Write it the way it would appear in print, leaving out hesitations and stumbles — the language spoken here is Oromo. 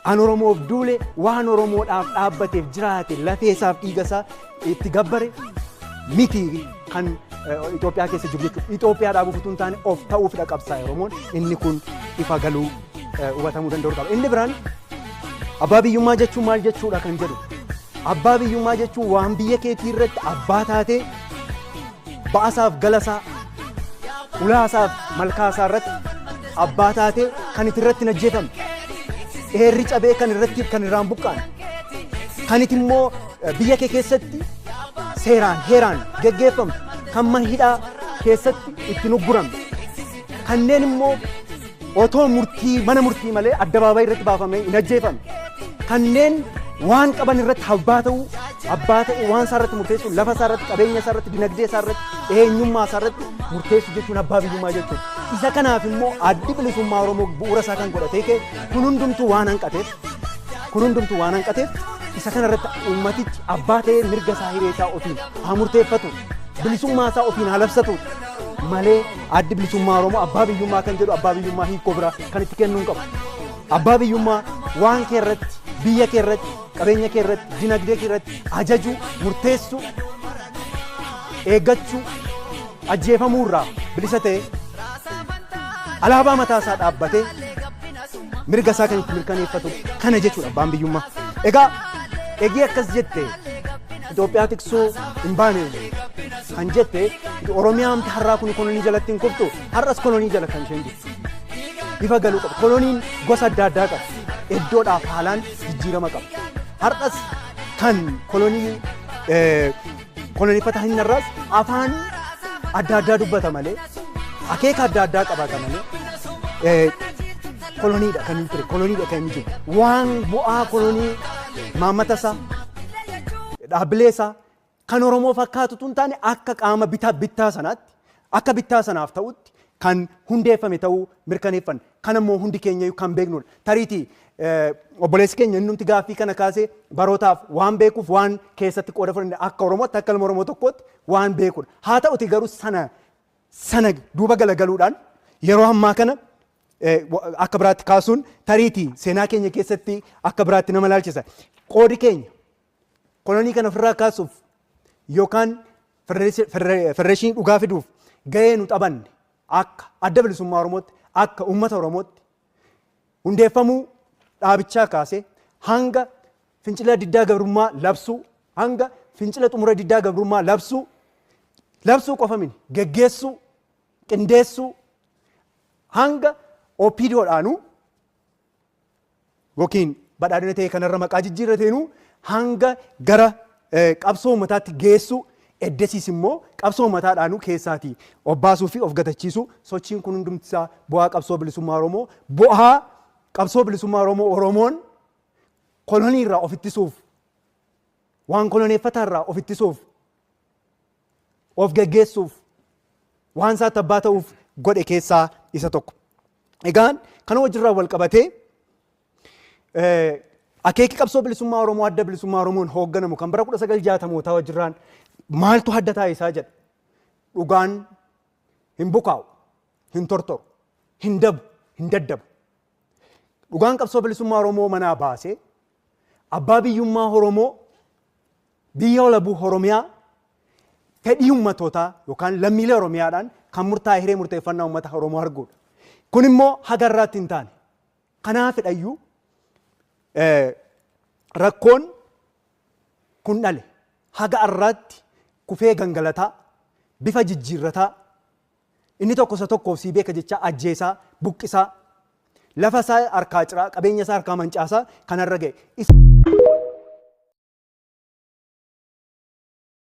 An Oromoof duule waan Oromoodhaaf dhaabbateef jiraate lafee isaaf dhiiga isaa itti gabbare miti kan Itoophiyaa keessa jiru jechuudha. Itoophiyaa dhaabuuf utuu hin taane of ta'uufidha qabsaa'e Oromoon. Inni kun ifa galuu hubatamuu danda'u qaba. Inni biraan abbaa biyyummaa jechuun maal jechuudha kan jedhu. Abbaa biyyummaa jechuun waan biyya keetii irratti abbaa taatee ba'asaaf galasaa ulaasaaf malkaasaa irratti abbaa taatee kan itti irratti hin ajjeefamne. Eerri cabee kan irratti kan irraan buqqaan. Kan itti immoo biyya kee keessatti seeraan heeraan geggeeffamu. Kan mana hidhaa keessatti itti nugguramne. Kanneen immoo otoo mana murtii malee addabaabaayii irratti baafamee hin ajjeefamne. Kanneen waan qaban irratti abbaa ta'e waan isaa irratti murteessu, lafa isaa irratti, qabeenya isaa irratti, dinagdee isaa irratti, eenyummaa isaa irratti murteessu jechuun abbaa biyyummaa jechuudha. Isa kanaaf immoo addi bilisummaa Oromoo bu'uura isaa kan godhatee kun hundumtuu waan hanqateef isa kana irratti uummatichi abbaa ta'ee mirga isaa hiree isaa ofiin haa murteeffatu. Bilisummaa isaa ofiin haa labsatu malee addi bilisummaa Oromoo abbaa biyyummaa kan jedhu abbaa biyyummaa hiikoo biraa kan itti kennuu hin qabu. Abbaa biyyummaa waan kee irratti, biyya kee irratti, qabeenya kee irratti, dinagdee kee irratti ajajuu, murteessuu, eeggachuu, ajjeefamuu irraa bilisa ta'e alaabaa mataa isaa dhaabbatee mirga isaa kan itti mirkaneeffatu kana jechuudha abbaan biyyummaa. Egaa akkas jette Itoophiyaa tiksuu hin baane kan jette Oromiyaan har'aa kun kolonii jalatti hin kuftu, har'as kolonii jala kan isheen jirtu. Ifa galuu qaba. Koloniin gosa adda addaa qaba. Iddoodhaaf haalaan jijjiirama qaba. Har'as kan koloneeffata hin irraas afaan adda addaa dubbata malee, akeeka adda addaa qabata malee koloniidha kan hin ture, koloniidha kan hin jiru. Waan bu'aa kolonii maammata isaa, dhaabbilee isaa kan Oromoo fakkaatu tun taane akka qaama bittaa sanaatti, akka bittaa sanaaf ta'utti kan hundeeffame ta'uu mirkaneeffanne. Kan immoo hundi keenya kan beeknudha. Tariitii obboleessi keenya inni gaaffii kana kaasee barootaaf waan beekuuf waan keessatti qooda fudhanne akka Oromootti akka ilma Oromoo tokkootti waan beekudha. Haa ta'uti garuu sana duuba galagaluudhaan yeroo ammaa kana akka biraatti kaasuun tariitii seenaa keenya keessatti akka biraatti nama ilaalchisa. Qoodi keenya kolonii kana ofirraa kaasuuf yookaan federeeshinii dhugaa fiduuf gahee nu taphanne akka adda bilisummaa Oromootti, akka uummata Oromootti hundeeffamuu dhaabichaa kaasee hanga fincila diddaa gabrummaa labsuu, hanga fincila xumura diddaa gabrummaa labsuu qofa miti geggeessuu, qindeessuu hanga OPD'dhaanuu yookiin badhaadhina ta'e kanarra maqaa jijjiirrateenuu hanga gara qabsoo uummataatti geessuu, eddesiis immoo qabsoo uummataadhaanuu keessaatii of baasuu fi of gatachiisuu. Sochiin kun hundumtisaa bu'aa qabsoo bilisummaa Oromoo, bu'aa qabsoo bilisummaa Oromoon kolonii irraa of ittisuuf, waan koloneeffataa irraa of ittisuuf, of geggeessuuf, waan isaatti abbaa ta'uuf godhe keessaa isa tokko. Egaan kana wajjirraa wal qabatee akeeki qabsoo bilisummaa Oromoo adda bilisummaa Oromoon hoogganamu kan bara 1960mootaa wajjirraan maaltu adda taasisaa jedha. Dhugaan hin bukaa'u, hin tortoru, hin dabu, hin daddabu. Dhugaan qabsoo bilisummaa Oromoo manaa baasee abbaa biyyummaa Oromoo biyya walabuu Oromiyaa fedhii uummatootaa yookaan lammiilee Oromiyaadhaan kan murtaa'e hiree murteeffannaa uummata Oromoo arguudha. Kun immoo haga irraatti hin taane. Kanaafidhayyuu rakkoon kun dhale haga irraatti kufee gangalataa bifa jijjiirrataa inni tokko isa tokkoof sii beeka jecha ajjeesaa buqqisaa lafa isaa harkaa ciraa qabeenya isaa harkaa mancaasaa kanarra ga'e.